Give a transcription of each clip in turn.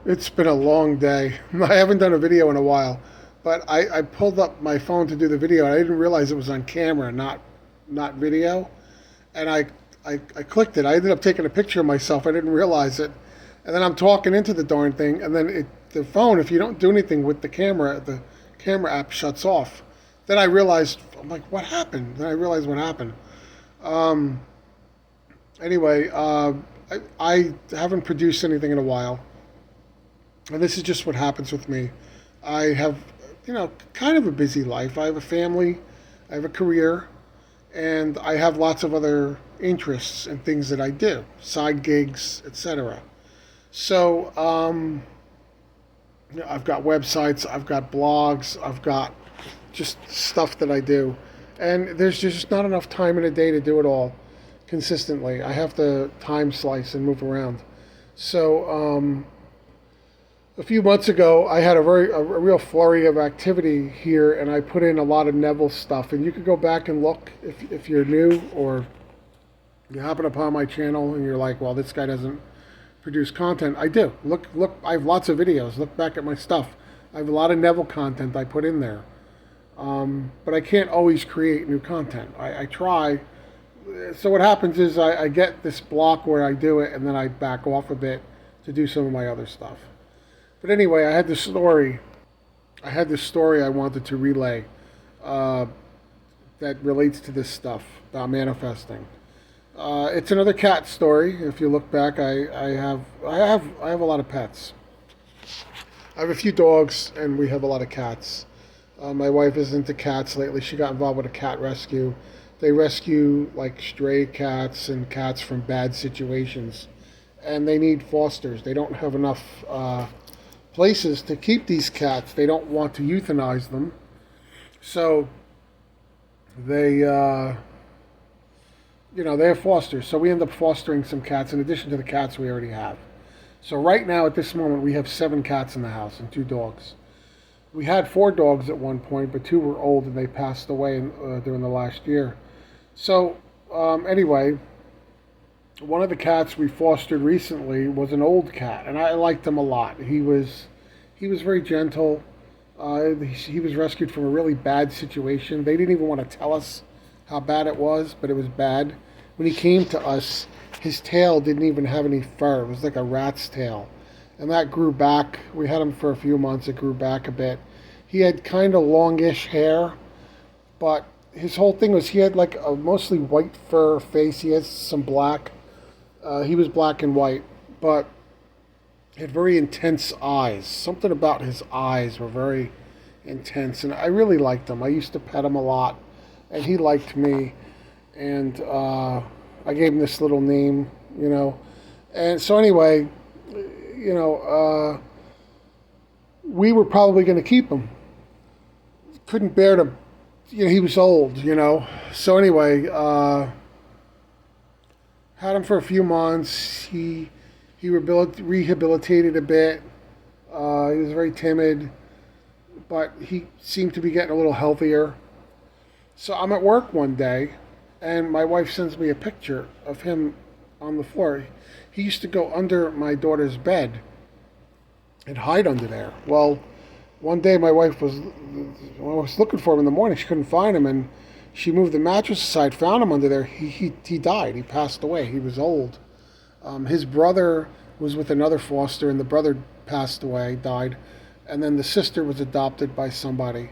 It's been a long day. I haven't done a video in a while, but I pulled up my phone to do the video, and I didn't realize it was on camera, not video. And I clicked it. I ended up taking a picture of myself. I didn't realize it, and then I'm talking into the darn thing, and then the phone, if you don't do anything with the camera app shuts off. Then I realized, I'm like, what happened? Then I realized what happened. Um, anyway, I haven't produced anything in a while. And this is just what happens with me. I have, kind of a busy life. I have a family, I have a career, and I have lots of other interests and things that I do, side gigs, etc. So, I've got websites, I've got blogs, I've got just stuff that I do. And there's just not enough time in a day to do it all consistently. I have to time slice and move around. So, a few months ago, I had a real flurry of activity here, and I put in a lot of Neville stuff. And you could go back and look if you're new or you happen upon my channel and you're like, well, this guy doesn't produce content. I do. Look. I have lots of videos. Look back at my stuff. I have a lot of Neville content I put in there, but I can't always create new content. I try. So what happens is I get this block where I do it, and then I back off a bit to do some of my other stuff. But anyway, I had this story. I had this story I wanted to relay uh, that relates to this stuff about manifesting. It's another cat story. If you look back, I have a lot of pets. I have a few dogs, and we have a lot of cats. My wife is into cats lately. She got involved with a cat rescue. They rescue like stray cats and cats from bad situations, and they need fosters. They don't have enough places to keep these cats. They don't want to euthanize them, so they they're fosters. So we end up fostering some cats in addition to the cats we already have. So right now at this moment we have 7 cats in the house and 2 dogs. We had 4 dogs at one point, but 2 were old and they passed away during the last year. So anyway, one of the cats we fostered recently was an old cat, and I liked him a lot. He was very gentle. He was rescued from a really bad situation. They didn't even want to tell us how bad it was, but it was bad. When he came to us, his tail didn't even have any fur. It was like a rat's tail. And that grew back. We had him for a few months. It grew back a bit. He had kind of longish hair, but his whole thing was he had like a mostly white fur face. He has some black. He was black and white, but he had very intense eyes. Something about his eyes were very intense, and I really liked him. I used to pet him a lot, and he liked me, and I gave him this little name. And so anyway, we were probably going to keep him. Couldn't bear to, he was old. So anyway, had him for a few months. He rehabilitated a bit. He was very timid, but he seemed to be getting a little healthier. So I'm at work one day, and my wife sends me a picture of him on the floor. He used to go under my daughter's bed and hide under there. Well, one day my wife was looking for him in the morning. She couldn't find him, and she moved the mattress aside, found him under there. He died. He passed away. He was old. His brother was with another foster, and the brother passed away, died, and then the sister was adopted by somebody.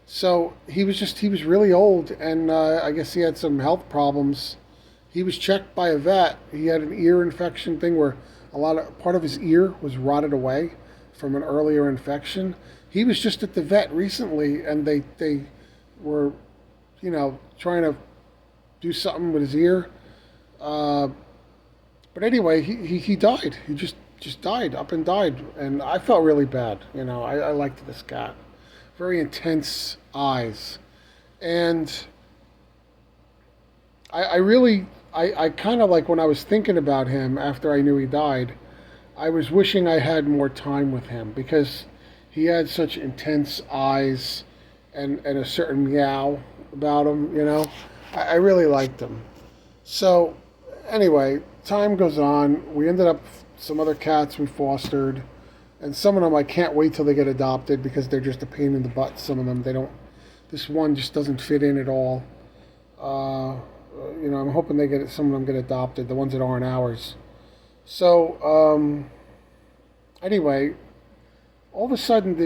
So he was really old, and I guess he had some health problems. He was checked by a vet. He had an ear infection thing where part of his ear was rotted away from an earlier infection. He was just at the vet recently, and they were, trying to do something with his ear. But anyway, he died. He just died, up and died, and I felt really bad. I liked this cat. Very intense eyes, and I kind of like when I was thinking about him after I knew he died, I was wishing I had more time with him because he had such intense eyes and a certain meow about him. I really liked him. So anyway, time goes on. We ended up some other cats we fostered. And some of them I can't wait till they get adopted because they're just a pain in the butt. Some of them they don't. This one just doesn't fit in at all. Uh, I'm hoping some of them get adopted. The ones that aren't ours. So anyway, all of a sudden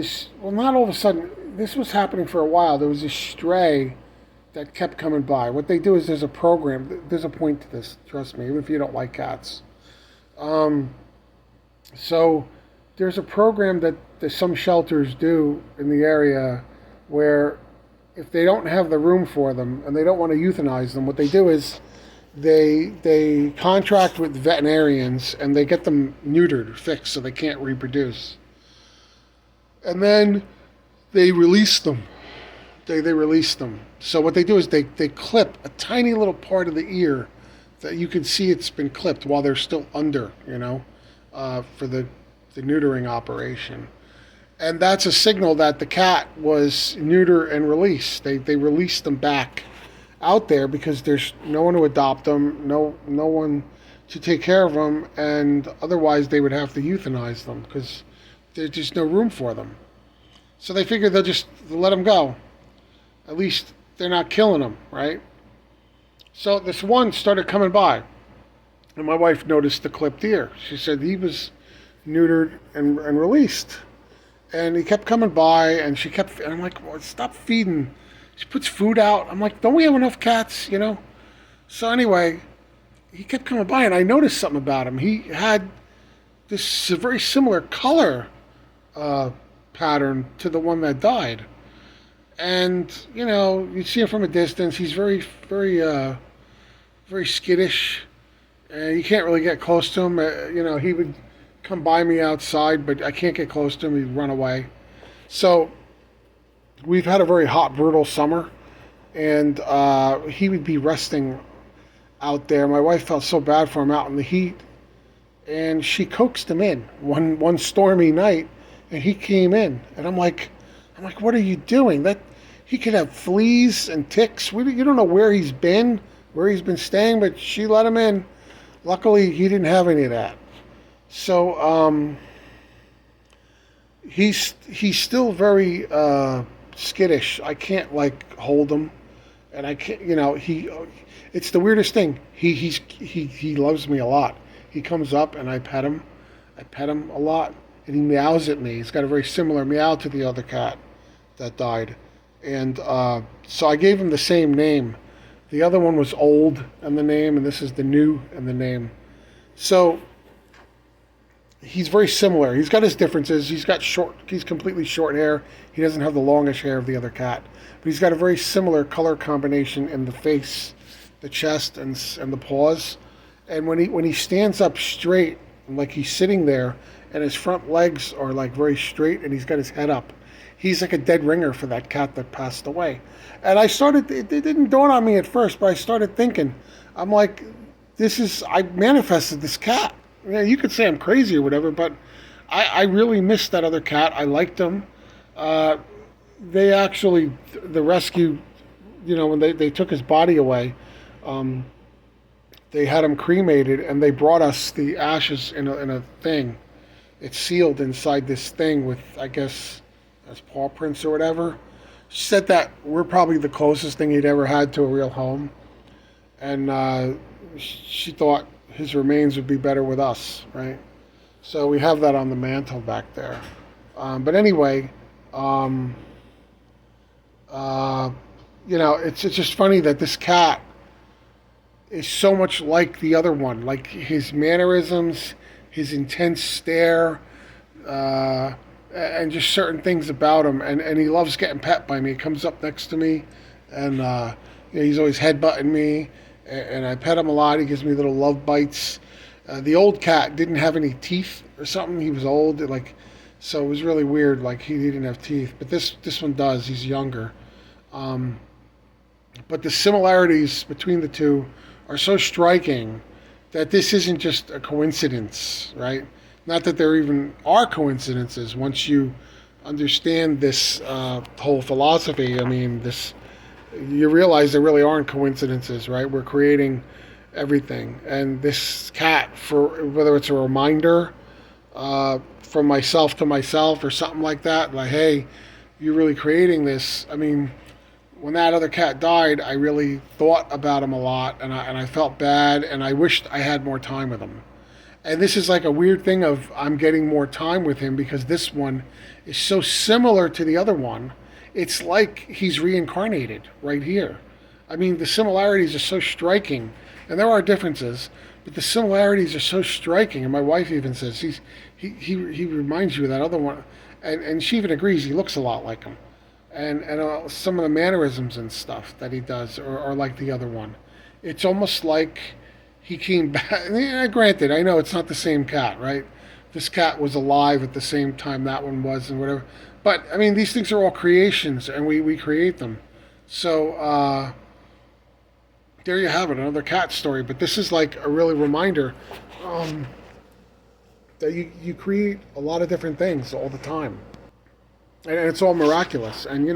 not all of a sudden, this was happening for a while. There was a stray that kept coming by. What they do is there's a program. There's a point to this. Trust me, even if you don't like cats. So there's a program that some shelters do in the area where if they don't have the room for them and they don't want to euthanize them, what they do is they contract with veterinarians and they get them neutered, fixed, so they can't reproduce. And then they release them. They release them. So what they do is they clip a tiny little part of the ear that you can see it's been clipped while they're still under, for the neutering operation. And that's a signal that the cat was neutered and released. They released them back out there because there's no one to adopt them, no one to take care of them, and otherwise they would have to euthanize them because there's just no room for them. So they figured they'll just let them go. At least they're not killing them, right? So this one started coming by, and my wife noticed the clipped ear. She said he was neutered and released. And he kept coming by, and and I'm like, well, stop feeding. She puts food out. I'm like, don't we have enough cats, So anyway, he kept coming by, and I noticed something about him. He had this very similar color pattern to the one that died. And, you see him from a distance. He's very, very, very skittish. And you can't really get close to him. He would come by me outside, but I can't get close to him. He'd run away. So we've had a very hot, brutal summer, and he would be resting out there. My wife felt so bad for him out in the heat, and she coaxed him in one stormy night, and he came in, and I'm like, what are you doing? That he could have fleas and ticks. You don't know where he's been staying, but she let him in. Luckily, he didn't have any of that. So he's still very skittish. I can't hold him, and I can't. It's the weirdest thing. He loves me a lot. He comes up and I pet him. I pet him a lot, and he meows at me. He's got a very similar meow to the other cat that died, and so I gave him the same name. The other one was Old in the name, and this is the New in the name. So he's very similar. He's got his differences. He's completely short hair. He doesn't have the longish hair of the other cat. But he's got a very similar color combination in the face, the chest, and the paws. And when he stands up straight, like he's sitting there, and his front legs are very straight, and he's got his head up, he's like a dead ringer for that cat that passed away. And it didn't dawn on me at first, but I started thinking, I'm like, I manifested this cat. You could say I'm crazy or whatever, but I really missed that other cat. I liked him. They actually, the rescue, when they took his body away, they had him cremated, and they brought us the ashes in a thing. It's sealed inside this thing with, I guess, as paw prints or whatever. She said that we're probably the closest thing he'd ever had to a real home. And she thought his remains would be better with us, right? So we have that on the mantle back there. But anyway, it's just funny that this cat is so much like the other one. Like his mannerisms, his intense stare, and just certain things about him. And he loves getting pet by me. He comes up next to me, and he's always headbutting me. And I pet him a lot. He gives me little love bites. The old cat didn't have any teeth or something. He was old, so it was really weird. Like he didn't have teeth, but this one does. He's younger. But the similarities between the two are so striking that this isn't just a coincidence, right? Not that there even are coincidences once you understand this whole philosophy. I mean, you realize there really aren't coincidences, right? We're creating everything. And this cat, for whether it's a reminder from myself to myself or something like that. Like, hey, you're really creating this. I mean, when that other cat died, I really thought about him a lot, and I felt bad, and I wished I had more time with him. And this is like a weird thing of I'm getting more time with him because this one is so similar to the other one. It's like he's reincarnated right here. I mean, the similarities are so striking, and there are differences, but the similarities are so striking. And my wife even says he reminds you of that other one, and she even agrees he looks a lot like him, and some of the mannerisms and stuff that he does are like the other one. It's almost like he came back. Granted, I know it's not the same cat, right? This cat was alive at the same time that one was, and whatever. But I mean, these things are all creations, and we create them. So there you have it, another cat story. But this is like a really reminder um, that you create a lot of different things all the time, and it's all miraculous. And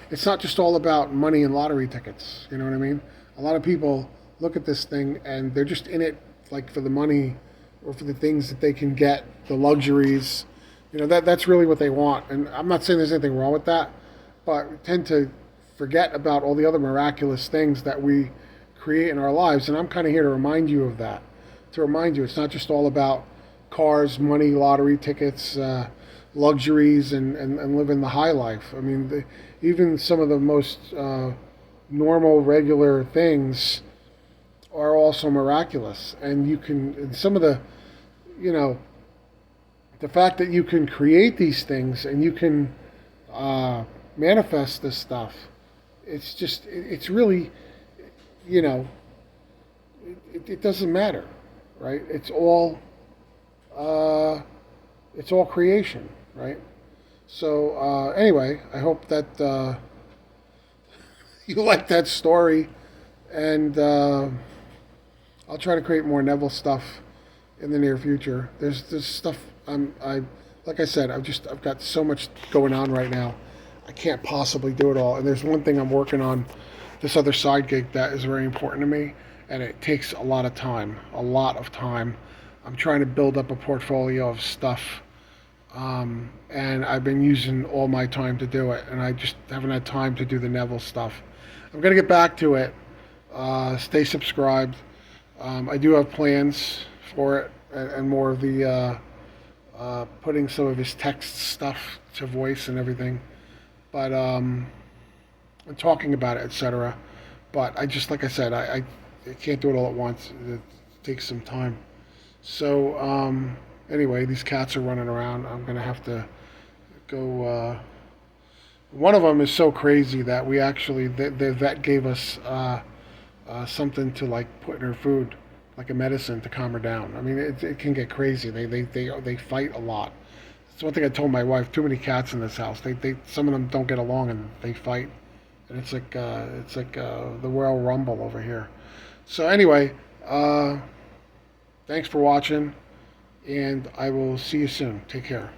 it's not just all about money and lottery tickets. You know what I mean? A lot of people look at this thing and they're just in it like for the money or for the things that they can get, the luxuries. That's really what they want. And I'm not saying there's anything wrong with that, but we tend to forget about all the other miraculous things that we create in our lives. And I'm kind of here to remind you of that. To remind you, it's not just all about cars, money, lottery tickets, luxuries, and living the high life. I mean, even some of the most normal, regular things are also miraculous. And some of you know, the fact that you can create these things and you can manifest this stuff, it's really, it doesn't matter, right? It's all creation, right? So anyway, I hope that you like that story, and I'll try to create more Neville stuff in the near future. There's stuff like I said, I've got so much going on right now. I can't possibly do it all. And there's one thing I'm working on, this other side gig that is very important to me, and it takes a lot of time, a lot of time. I'm trying to build up a portfolio of stuff, and I've been using all my time to do it, and I just haven't had time to do the Neville stuff. I'm gonna get back to it. Stay subscribed. I do have plans for it, and more of the putting some of his text stuff to voice and everything, but and talking about it, etc. But like I said, I can't do it all at once. It takes some time. So anyway, these cats are running around. I'm gonna have to go. One of them is so crazy that we actually the vet gave us something to like put in her food, like a medicine to calm her down. I mean, it can get crazy. They fight a lot. That's one thing I told my wife. Too many cats in this house. They some of them don't get along and they fight, and it's like the Royal Rumble over here. So anyway, thanks for watching, and I will see you soon. Take care.